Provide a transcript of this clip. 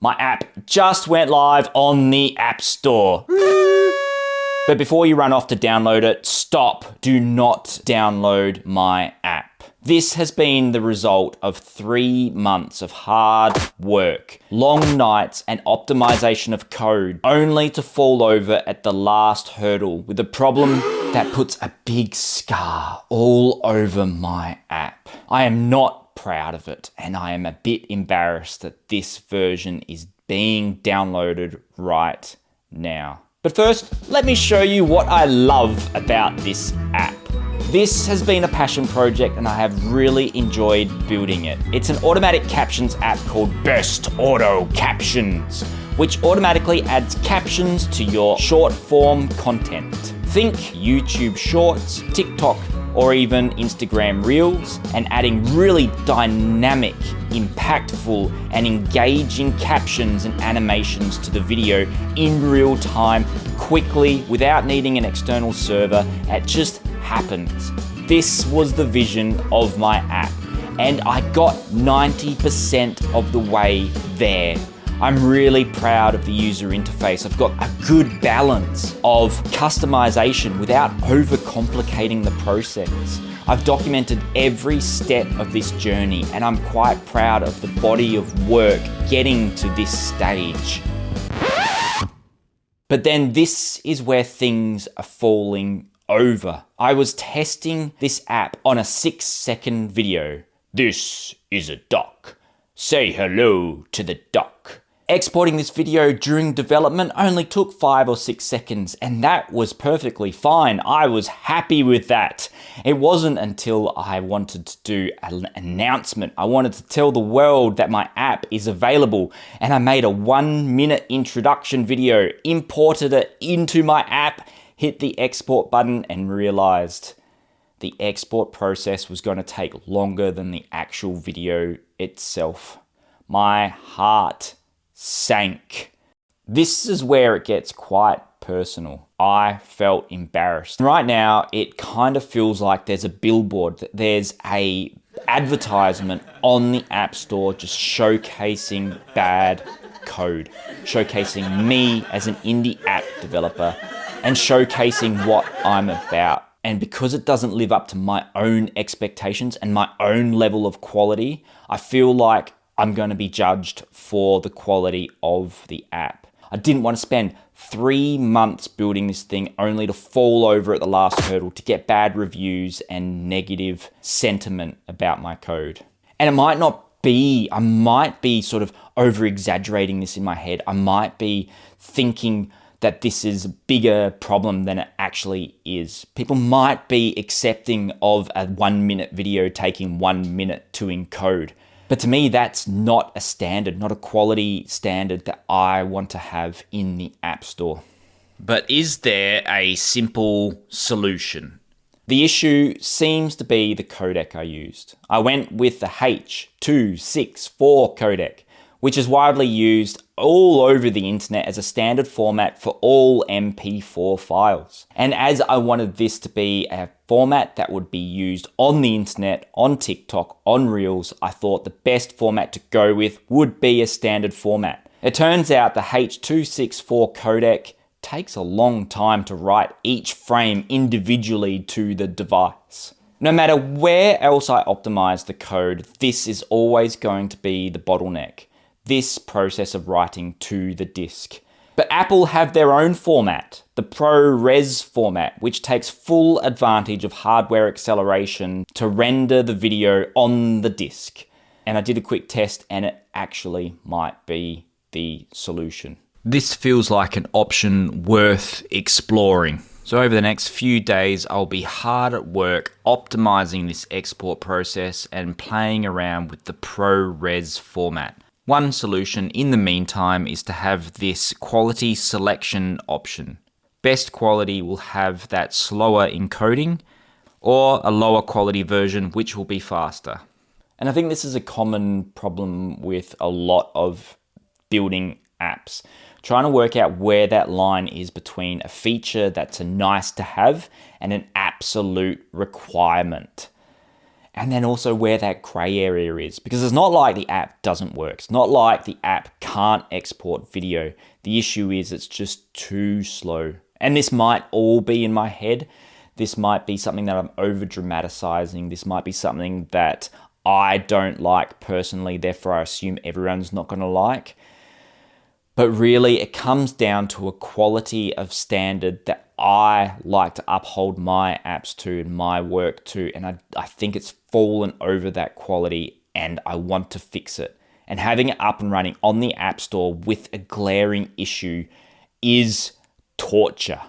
My app just went live on the App Store. But before you run off to download it, stop. Do not download my app. This has been the result of 3 months of hard work, long nights, and optimization of code, only to fall over at the last hurdle with a problem that puts a big scar all over my app. I am not proud of it, and I am a bit embarrassed that this version is being downloaded right now. But first, let me show you what I love about this app. This has been a passion project and I have really enjoyed building it. It's an automatic captions app called Best Auto Captions, which automatically adds captions to your short form content. Think YouTube Shorts, TikTok, or even Instagram Reels, and adding really dynamic, impactful, and engaging captions and animations to the video in real time, quickly, without needing an external server. It just happens. This was the vision of my app, and I got 90% of the way there. I'm really proud of the user interface. I've got a good balance of customization without overcomplicating the process. I've documented every step of this journey, and I'm quite proud of the body of work getting to this stage. But then this is where things are falling over. I was testing this app on a 6-second video. This is a duck. Say hello to the duck. Exporting this video during development only took 5 or 6 seconds, and that was perfectly fine. I was happy with that. It wasn't until I wanted to do an announcement. I wanted to tell the world that my app is available, and I made a 1-minute introduction video, imported it into my app, hit the export button, and realized the export process was going to take longer than the actual video itself. My heart sank. This is where it gets quite personal. I felt embarrassed. Right now, it kind of feels like there's a billboard, there's a advertisement on the App Store just showcasing bad code, showcasing me as an indie app developer, and showcasing what I'm about. And because it doesn't live up to my own expectations and my own level of quality, I feel like I'm going to be judged for the quality of the app. I didn't want to spend 3 months building this thing only to fall over at the last hurdle to get bad reviews and negative sentiment about my code. And it might not be, I might be sort of over exaggerating this in my head. I might be thinking that this is a bigger problem than it actually is. People might be accepting of a 1-minute video taking 1 minute to encode. But to me, that's not a standard, not a quality standard that I want to have in the App Store. But is there a simple solution? The issue seems to be the codec I used. I went with the H.264 codec, which is widely used all over the internet as a standard format for all MP4 files. And as I wanted this to be a format that would be used on the internet, on TikTok, on Reels, I thought the best format to go with would be a standard format. It turns out the H.264 codec takes a long time to write each frame individually to the device. No matter where else I optimize the code, this is always going to be the bottleneck. This process of writing to the disk. But Apple have their own format, the ProRes format, which takes full advantage of hardware acceleration to render the video on the disk. And I did a quick test and it actually might be the solution. This feels like an option worth exploring. So over the next few days, I'll be hard at work optimizing this export process and playing around with the ProRes format. One solution in the meantime is to have this quality selection option. Best quality will have that slower encoding, or a lower quality version which will be faster. And I think this is a common problem with a lot of building apps. Trying to work out where that line is between a feature that's a nice to have and an absolute requirement. And then also where that gray area is, because it's not like the app doesn't work. It's not like the app can't export video. The issue is it's just too slow. And this might all be in my head. This might be something that I'm over dramatizing. This might be something that I don't like personally, therefore I assume everyone's not going to like. But really, it comes down to a quality of standard that I like to uphold my apps to and my work to. And I think it's fallen over that quality and I want to fix it. And having it up and running on the App Store with a glaring issue is torture.